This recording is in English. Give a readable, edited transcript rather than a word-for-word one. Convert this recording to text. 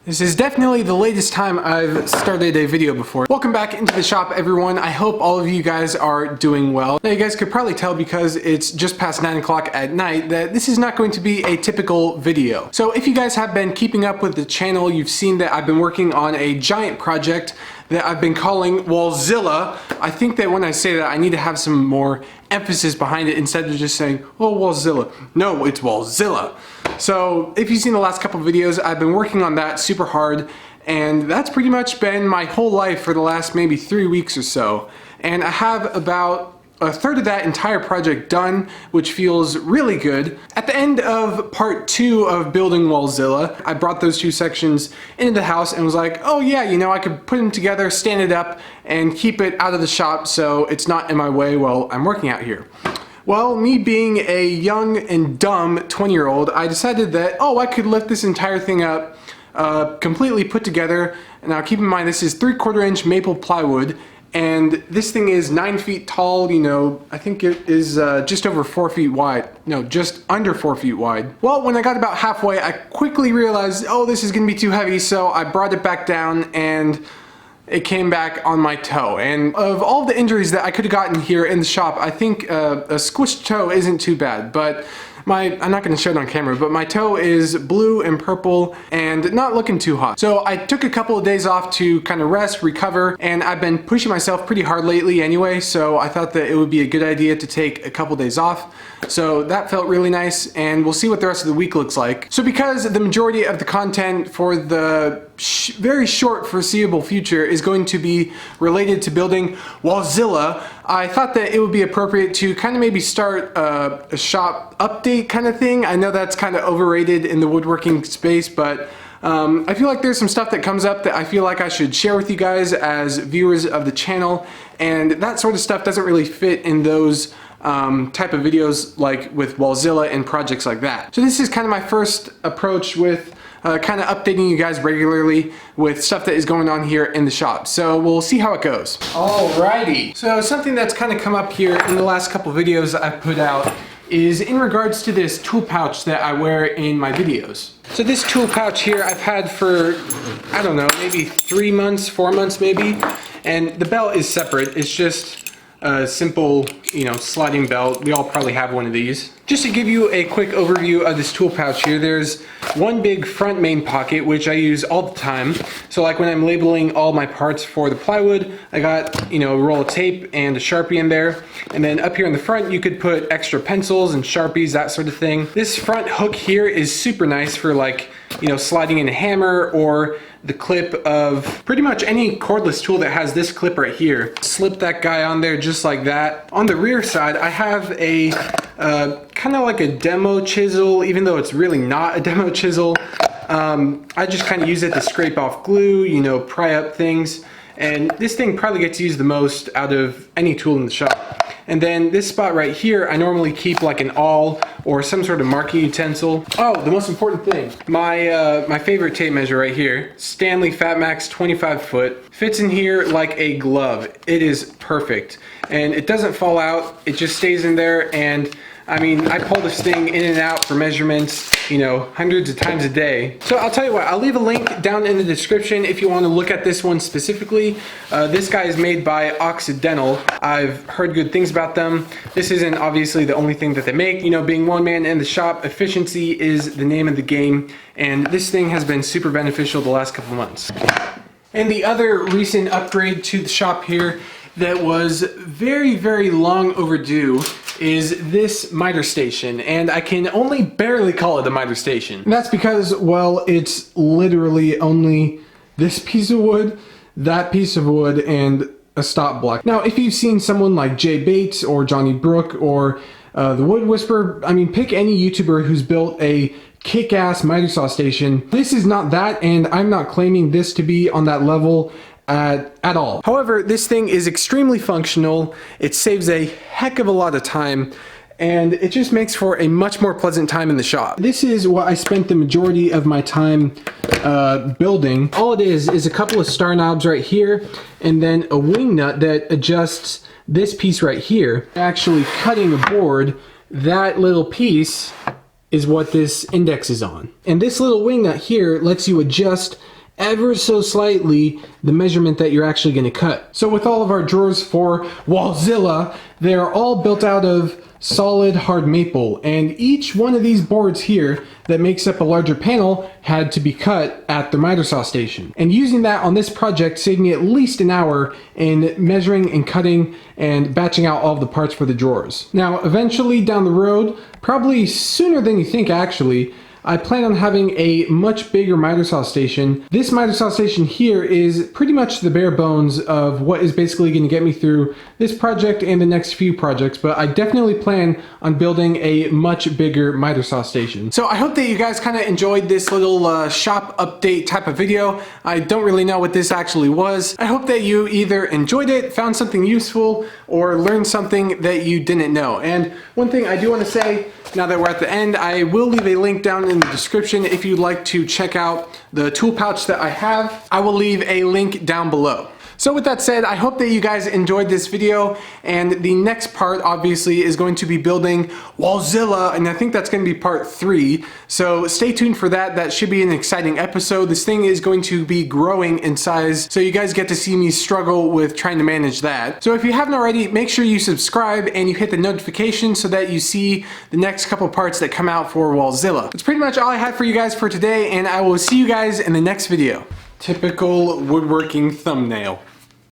This is definitely the latest time I've started a video before. Welcome back into the shop, everyone. I hope all of you guys are doing well. Now, you guys could probably tell because it's just past 9 o'clock at night that this is not going to be a typical video. So if you guys have been keeping up with the channel, you've seen that I've been working on a giant project that I've been calling Wallzilla. I think that when I say that, I need to have some more emphasis behind it instead of just saying, oh, Wallzilla. No, it's Wallzilla. So if you've seen the last couple of videos, I've been working on that super hard, and that's pretty much been my whole life for the last maybe 3 weeks or so. And I have about a third of that entire project done, which feels really good. At the end of part 2 of building Wallzilla, I brought those 2 sections into the house and was like, oh yeah, you know, I could put them together, stand it up, and keep it out of the shop so it's not in my way while I'm working out here. Well, me being a young and dumb 20-year-old, I decided that, oh, I could lift this entire thing up, completely put together. Now keep in mind, this is 3/4 inch maple plywood, and this thing is 9 feet tall, you know, I think it is just over 4 feet wide. No, just under 4 feet wide. Well, when I got about halfway, I quickly realized, oh, this is gonna be too heavy, so I brought it back down and it came back on my toe. And of all the injuries that I could have gotten here in the shop, I think a squished toe isn't too bad, but I'm not going to show it on camera, but my toe is blue and purple and not looking too hot. So I took a couple of days off to kind of rest, recover, and I've been pushing myself pretty hard lately anyway, so I thought that it would be a good idea to take a couple days off. So that felt really nice, and we'll see what the rest of the week looks like. So because the majority of the content for the very short foreseeable future is going to be related to building Wallzilla, I thought that it would be appropriate to kind of maybe start a shop update kind of thing. I know that's kind of overrated in the woodworking space, but I feel like there's some stuff that comes up that I feel like I should share with you guys as viewers of the channel, and that sort of stuff doesn't really fit in those type of videos like with Wallzilla and projects like that. So this is kind of my first approach with kind of updating you guys regularly with stuff that is going on here in the shop. So we'll see how it goes. Alrighty. So something that's kind of come up here in the last couple videos I've put out is in regards to this tool pouch that I wear in my videos. So this tool pouch here I've had for, I don't know, maybe 3 months, 4 months maybe, and the belt is separate. It's just a simple, you know, sliding belt. We all probably have one of these. Just to give you a quick overview of this tool pouch here, there's one big front main pocket, which I use all the time. So like when I'm labeling all my parts for the plywood, I got, you know, a roll of tape and a Sharpie in there. And then up here in the front, you could put extra pencils and Sharpies, that sort of thing. This front hook here is super nice for, like, you know, sliding in a hammer or the clip of pretty much any cordless tool that has this clip right here. Slip that guy on there just like that. On the rear side, I have a kind of like a demo chisel, even though it's really not a demo chisel. I just kind of use it to scrape off glue, you know, pry up things. And this thing probably gets used the most out of any tool in the shop. And then this spot right here, I normally keep like an awl or some sort of marking utensil. Oh, the most important thing, my favorite tape measure right here, Stanley Fatmax 25 foot, fits in here like a glove. It is perfect, and it doesn't fall out. It just stays in there, and I mean, I pull this thing in and out for measurements, you know, hundreds of times a day. So I'll tell you what, I'll leave a link down in the description if you want to look at this one specifically. This guy is made by Occidental. I've heard good things about them. This isn't obviously the only thing that they make. You know, being one man in the shop, efficiency is the name of the game, and this thing has been super beneficial the last couple months. And the other recent upgrade to the shop here that was very, very long overdue is this miter station, and I can only barely call it a miter station. And that's because, well, it's literally only this piece of wood, that piece of wood, and a stop block. Now, if you've seen someone like Jay Bates or Johnny Brook or the Wood Whisperer, I mean, pick any YouTuber who's built a kick-ass miter saw station. This is not that, and I'm not claiming this to be on that level at all. However, this thing is extremely functional. It saves a heck of a lot of time, and it just makes for a much more pleasant time in the shop. This is what I spent the majority of my time building. All it is a couple of star knobs right here, and then a wing nut that adjusts this piece right here. Actually cutting a board, that little piece is what this index is on. And this little wing nut here lets you adjust ever so slightly the measurement that you're actually going to cut. So with all of our drawers for Wallzilla, they're all built out of solid hard maple, and each one of these boards here that makes up a larger panel had to be cut at the miter saw station. And using that on this project saved me at least an hour in measuring and cutting and batching out all of the parts for the drawers. Now eventually down the road, probably sooner than you think actually, I plan on having a much bigger miter saw station. This miter saw station here is pretty much the bare bones of what is basically going to get me through this project and the next few projects, but I definitely plan on building a much bigger miter saw station. So I hope that you guys kind of enjoyed this little shop update type of video. I don't really know what this actually was. I hope that you either enjoyed it, found something useful, or learned something that you didn't know. And one thing I do want to say, now that we're at the end, I will leave a link down in the description if you'd like to check out the tool pouch that I have. I will leave a link down below. So with that said, I hope that you guys enjoyed this video, and the next part obviously is going to be building Wallzilla, and I think that's going to be part 3. So stay tuned for that. That should be an exciting episode. This thing is going to be growing in size, so you guys get to see me struggle with trying to manage that. So if you haven't already, make sure you subscribe and you hit the notification so that you see the next couple parts that come out for Wallzilla. That's pretty much all I had for you guys for today, and I will see you guys in the next video. Typical woodworking thumbnail.